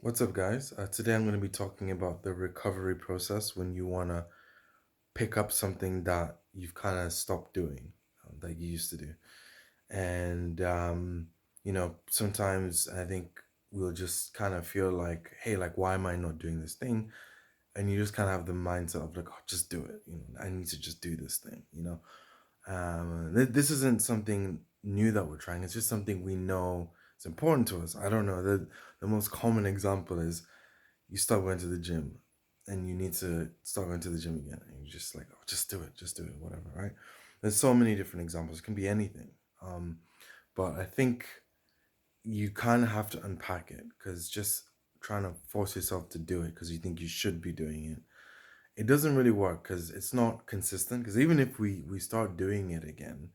What's up, guys? Today I'm going to be talking about the recovery process when you want to pick up something that you've kind of stopped doing, that you used to do. And, sometimes I think we'll just kind of feel like, hey, like, why am I not doing this thing? And you just kind of have the mindset of like, oh, just do it. I need to just do this thing. This isn't something new that we're trying. It's just something we know it's important to us. I don't know. The most common example is you start going to the gym and you need to start going to the gym again. And you're just like, oh, just do it, whatever, right? There's so many different examples. It can be anything. But I think you kind of have to unpack it because just trying to force yourself to do it because you think you should be doing it, it doesn't really work because it's not consistent. Because even if we start doing it again,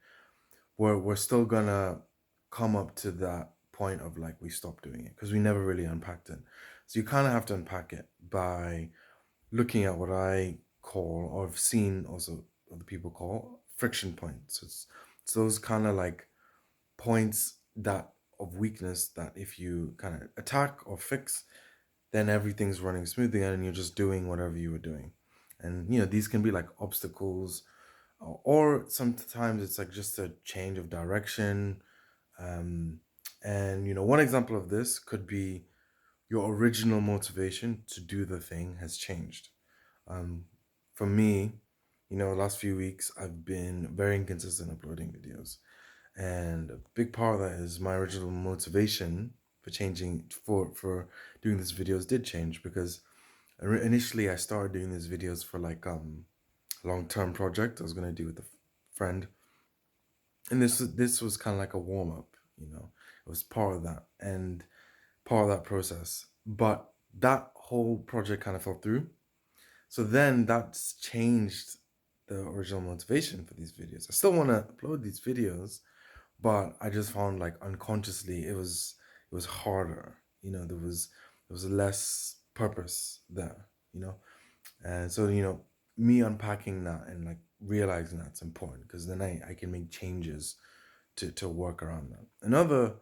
we're still gonna come up to that point of like we stopped doing it because we never really unpacked it. So you kind of have to unpack it by looking at what I call, or have seen also other people call, friction points. It's those kind of like points that of weakness that if you kind of attack or fix, then everything's running smoothly and you're just doing whatever you were doing. And these can be like obstacles, or sometimes it's like just a change of direction. Um, and one example of this could be your original motivation to do the thing has changed. Um, for me, last few weeks I've been very inconsistent uploading videos, and a big part of that is my original motivation for changing for doing these videos did change because initially I started doing these videos for like long term project I was gonna do with a friend, and this was kind of like a warm up. It was part of that and part of that process, but that whole project kind of fell through. So then that's changed the original motivation for these videos. I still want to upload these videos, but I just found like unconsciously it was harder. There was less purpose there. And so me unpacking that and like realizing that's important because then I can make changes to work around that. Another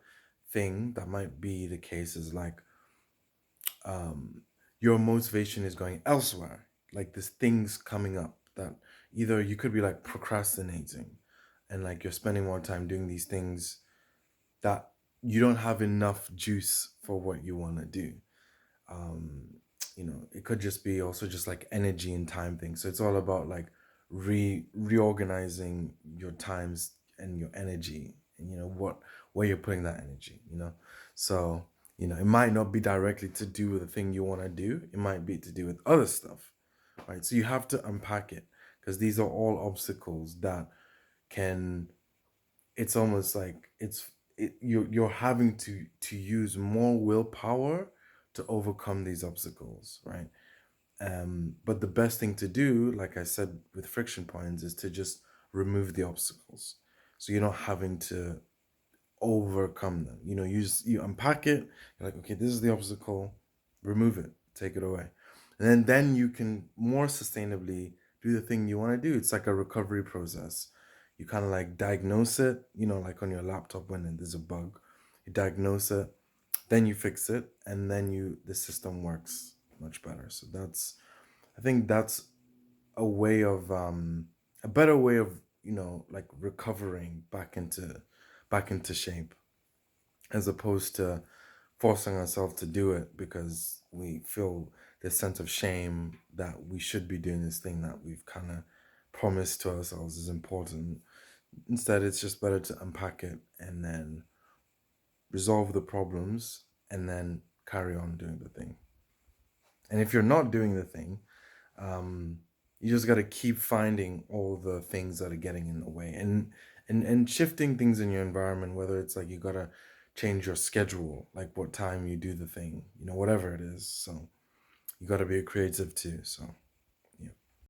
thing that might be the case is like um, your motivation is going elsewhere. Like there's things coming up that either you could be like procrastinating and like you're spending more time doing these things that you don't have enough juice for what you want to do. Um, it could just be also just like energy and time things. So it's all about like reorganizing your times and your energy and what where you're putting that energy. So it might not be directly to do with the thing you want to do. It might be to do with other stuff, right? So you have to unpack it because these are all obstacles that can, it's almost like you're having to use more willpower to overcome these obstacles, right? But the best thing to do, like I said with friction points, is to just remove the obstacles. So you're not having to overcome them. You unpack it, you're like, okay, this is the obstacle, remove it, take it away. And then you can more sustainably do the thing you want to do. It's like a recovery process. You kind of like diagnose it, like on your laptop when there's a bug. You diagnose it, then you fix it, and then the system works much better. So I think that's a better way of like recovering back into shape, as opposed to forcing ourselves to do it because we feel this sense of shame that we should be doing this thing that we've kind of promised to ourselves is important. Instead, it's just better to unpack it and then resolve the problems and then carry on doing the thing. And if you're not doing the thing, um, you just got to keep finding all the things that are getting in the way, and shifting things in your environment, whether it's like you got to change your schedule, like what time you do the thing, whatever it is. So you got to be creative too. So